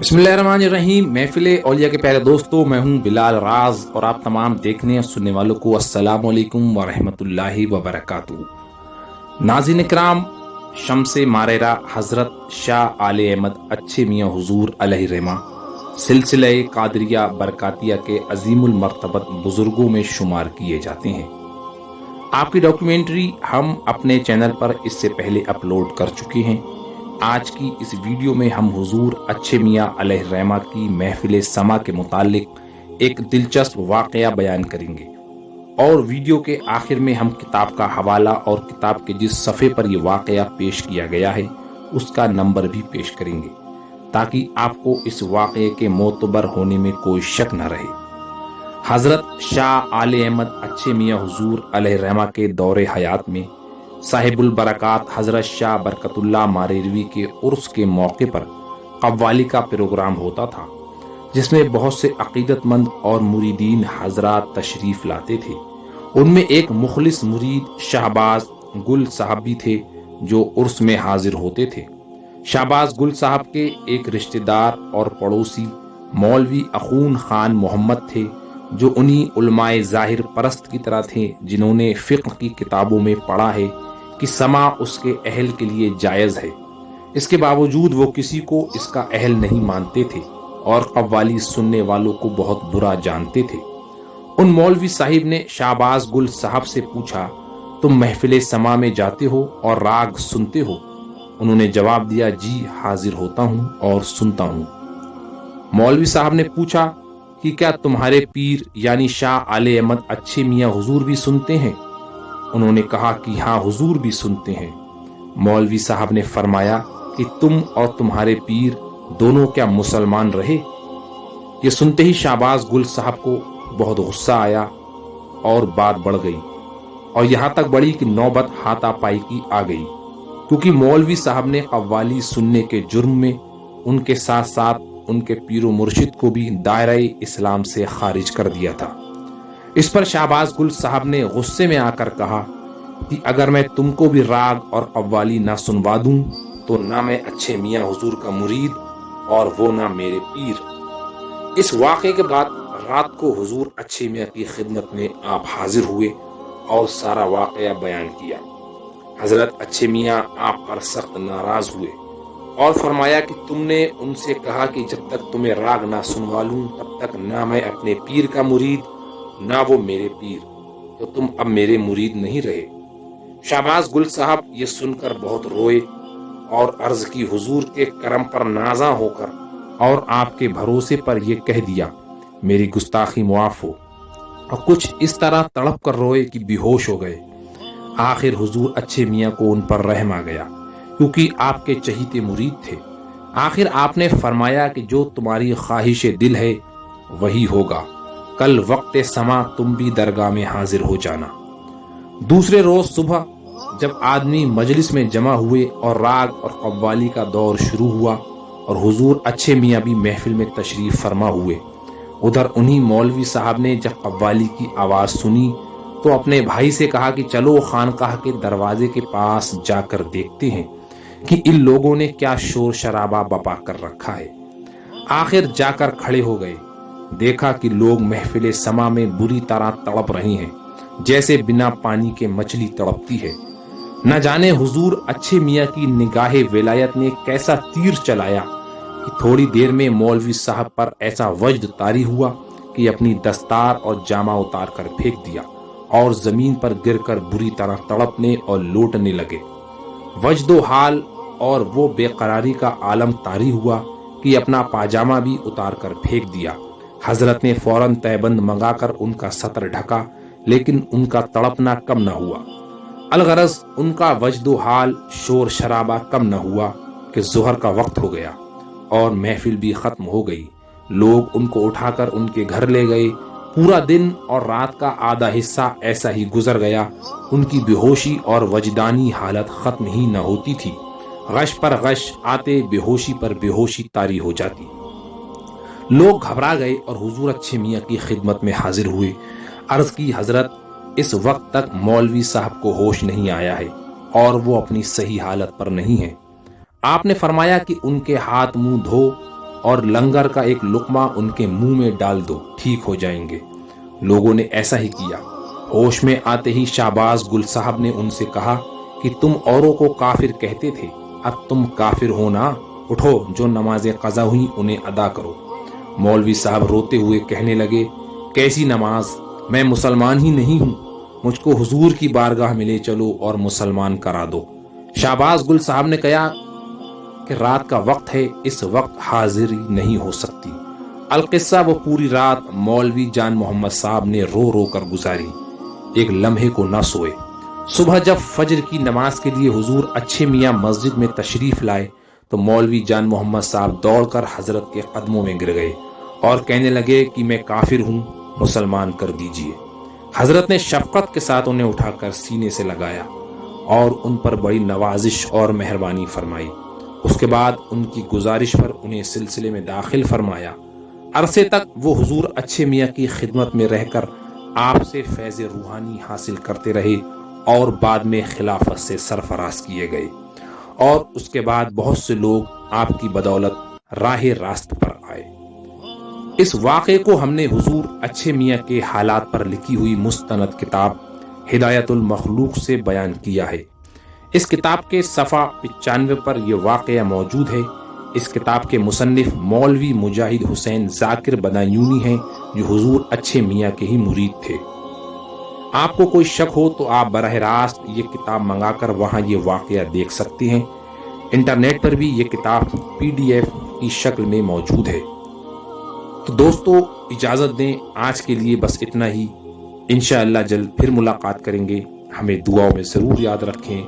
बिस्मिल्लाहिर्रहमानिर्रहीम। महफिल औलिया के प्यारे दोस्तों, मैं हूं बिलाल राज और आप तमाम देखने और सुनने वालों को अस्सलाम वालेकुम व रहमतुल्लाहि व बरकातुहू। नाज़रीन इकराम, शम्से मारेरा हजरत शाह आले अहमद अच्छे मियाँ हुजूर अलैहिर्रहमा सिलसिले कादरिया बरकातिया के अजीमुल मर्तबत बुजुर्गों में शुमार किए जाते हैं। आपकी डॉक्यूमेंट्री हम अपने चैनल पर इससे पहले अपलोड कर चुके हैं। आज की इस वीडियो में हम हुजूर अच्छे मियाँ अलैहिर्रहमा की महफिल समा के मुतालिक एक दिलचस्प वाकया बयान करेंगे और वीडियो के आखिर में हम किताब का हवाला और किताब के जिस सफ़े पर यह वाकया पेश किया गया है उसका नंबर भी पेश करेंगे, ताकि आपको इस वाकये के मोतबर होने में कोई शक न रहे। हजरत शाह आले अहमद अच्छे मियाँ हुजूर अलैहिर्रहमा के दौरे हयात में साहिबुल बरकात हजरत शाह बरकतुल्लाह मारेरवी के उर्स के मौके पर कव्वाली का प्रोग्राम होता था, जिसमें बहुत से अकीदतमंद और मुरीदीन हजरात तशरीफ लाते थे। उनमें एक मुखलिस मुरीद शहबाज गुल साहब भी थे जो उर्स में हाजिर होते थे। शहबाज गुल साहब के एक रिश्तेदार और पड़ोसी मौलवी अखून खान मोहम्मद थे, जो उन्हीं उलमाए जाहिर परस्त की तरह थे जिन्होंने फिक्र की किताबों में पढ़ा है कि समा उसके अहल के लिए जायज़ है। इसके बावजूद वो किसी को इसका अहल नहीं मानते थे और कव्वाली सुनने वालों को बहुत बुरा जानते थे। उन मौलवी साहिब ने शाहबाज गुल साहब से पूछा, तुम महफिल समा में जाते हो और राग सुनते हो? उन्होंने जवाब दिया, जी हाजिर होता हूँ और सुनता हूँ। मौलवी साहब ने पूछा कि क्या तुम्हारे पीर यानी शाह आले अहमद अच्छे मियाँ हुजूर भी सुनते हैं? उन्होंने कहा कि हाँ हुजूर भी सुनते हैं। मौलवी साहब ने फरमाया कि तुम और तुम्हारे पीर दोनों क्या मुसलमान रहे? ये सुनते ही शाहबाज गुल साहब को बहुत गुस्सा आया और बात बढ़ गई, और यहाँ तक बढ़ी कि नौबत हाथापाई की आ गई, क्योंकि मौलवी साहब ने कव्वाली सुनने के जुर्म में उनके साथ साथ उनके पीरो मुर्शिद को भी दायरे इस्लाम से खारिज कर दिया था। इस पर शाहबाज गुल साहब ने गुस्से में आकर कहा कि अगर मैं तुमको भी राग और कव्वाली ना सुनवा दूं तो ना मैं अच्छे मियाँ हुजूर का मुरीद और वो ना मेरे पीर। इस वाक़े के बाद रात को हुजूर अच्छे मियाँ की खिदमत में आप हाजिर हुए और सारा वाक़या बयान किया। हजरत अच्छे मियाँ आप पर सख्त नाराज हुए और फरमाया कि तुमने उनसे कहा कि जब तक तुम्हें राग ना सुनवा लूं तब तक ना मैं अपने पीर का मुरीद ना वो मेरे पीर, तो तुम अब मेरे मुरीद नहीं रहे। शाहबाज गुल साहब ये सुनकर बहुत रोए और अर्ज की हुजूर के करम पर नाजा होकर और आपके भरोसे पर यह कह दिया, मेरी गुस्ताखी मुआफ हो, और कुछ इस तरह तड़प कर रोए कि बेहोश हो गए। आखिर हुजूर अच्छे मियाँ को उन पर रहम आ गया, क्योंकि आपके चहीते मुरीद थे। आखिर आपने फरमाया कि जो तुम्हारी ख्वाहिश दिल है वही होगा, कल वक्त समा तुम भी दरगाह में हाजिर हो जाना। दूसरे रोज सुबह जब आदमी मजलिस में जमा हुए और राग और कव्वाली का दौर शुरू हुआ और हुजूर अच्छे मियाँ भी महफिल में तशरीफ फरमा हुए, उधर उन्हीं मौलवी साहब ने जब कव्वाली की आवाज़ सुनी तो अपने भाई से कहा कि चलो खानकाह के दरवाजे के पास जाकर देखते हैं कि इन लोगों ने क्या शोर शराबा बपा कर रखा है। आखिर जाकर खड़े हो गए। देखा कि लोग महफिल समा में बुरी तरह तड़प रहे हैं, जैसे बिना पानी के मछली तड़पती है। न जाने हुजूर अच्छे मियाँ की निगाहे विलायत ने कैसा तीर चलाया कि थोड़ी देर में मौलवी साहब पर ऐसा वज्द तारी हुआ कि अपनी दस्तार और जामा उतार कर फेंक दिया और जमीन पर गिरकर बुरी तरह तड़पने और लौटने लगे। वज्दो हाल और वो बेकरारी का आलम तारी हुआ कि अपना पाजामा भी उतार कर फेंक दिया। हजरत ने फौरन तैबंद मंगाकर उनका सतर ढका, लेकिन उनका तड़पना कम न हुआ। अलगरज उनका वज्दो हाल शोर शराबा कम न हुआ कि जुहर का वक्त हो गया और महफिल भी खत्म हो गई। लोग उनको उठाकर उनके घर ले गए। पूरा दिन और रात का आधा हिस्सा ऐसा ही गुजर गया। उनकी बेहोशी और वजदानी हालत खत्म ही न होती थी। गश पर गश आते बेहोशी पर बेहोशी तारी हो जाती। लोग घबरा गए और हुजूर अच्छे मियाँ की खिदमत में हाजिर हुए। अर्ज की, हजरत, इस वक्त तक मौलवी साहब को होश नहीं आया है और वो अपनी सही हालत पर नहीं है। आपने फरमाया कि उनके हाथ मुंह धो اور لنگر کا ایک لقمہ ان کے منہ میں ڈال دو، ٹھیک ہو جائیں گے۔ لوگوں نے ایسا ہی کیا۔ ہوش میں آتے ہی شہباز گل صاحب نے ان سے کہا کہ تم اوروں کو کافر کہتے تھے، اب تم کافر ہو نا، اٹھو، جو نمازیں قضا ہوئی انہیں ادا کرو۔ مولوی صاحب روتے ہوئے کہنے لگے، کیسی نماز، میں مسلمان ہی نہیں ہوں، مجھ کو حضور کی بارگاہ میں لے چلو اور مسلمان کرا دو۔ شہباز گل صاحب نے کہا کہ رات کا وقت ہے، اس وقت حاضری نہیں ہو سکتی۔ القصہ وہ پوری رات مولوی جان محمد صاحب نے رو رو کر گزاری، ایک لمحے کو نہ سوئے۔ صبح جب فجر کی نماز کے لیے حضور اچھے میاں مسجد میں تشریف لائے تو مولوی جان محمد صاحب دوڑ کر حضرت کے قدموں میں گر گئے اور کہنے لگے کہ میں کافر ہوں، مسلمان کر دیجئے۔ حضرت نے شفقت کے ساتھ انہیں اٹھا کر سینے سے لگایا اور ان پر بڑی نوازش اور مہربانی فرمائی۔ اس کے بعد ان کی گزارش پر انہیں سلسلے میں داخل فرمایا۔ عرصے تک وہ حضور اچھے میاں کی خدمت میں رہ کر آپ سے فیض روحانی حاصل کرتے رہے اور بعد میں خلافت سے سرفراز کیے گئے، اور اس کے بعد بہت سے لوگ آپ کی بدولت راہ راست پر آئے۔ اس واقعے کو ہم نے حضور اچھے میاں کے حالات پر لکھی ہوئی مستند کتاب ہدایت المخلوق سے بیان کیا ہے۔ اس کتاب کے صفحہ 95 پر یہ واقعہ موجود ہے۔ اس کتاب کے مصنف مولوی مجاہد حسین ذاکر بدایونی ہیں، جو حضور اچھے میاں کے ہی مرید تھے۔ آپ کو کوئی شک ہو تو آپ براہ راست یہ کتاب منگا کر وہاں یہ واقعہ دیکھ سکتے ہیں۔ انٹرنیٹ پر بھی یہ کتاب PDF کی شکل میں موجود ہے۔ تو دوستو اجازت دیں، آج کے لیے بس اتنا ہی۔ انشاءاللہ جلد پھر ملاقات کریں گے۔ ہمیں دعاؤں میں ضرور یاد رکھیں۔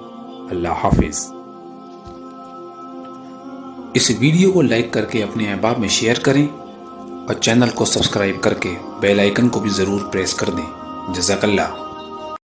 اللہ حافظ۔ اس ویڈیو کو لائک کر کے اپنے احباب میں شیئر کریں اور چینل کو سبسکرائب کر کے بیل آئیکن کو بھی ضرور پریس کر دیں۔ جزاک اللہ۔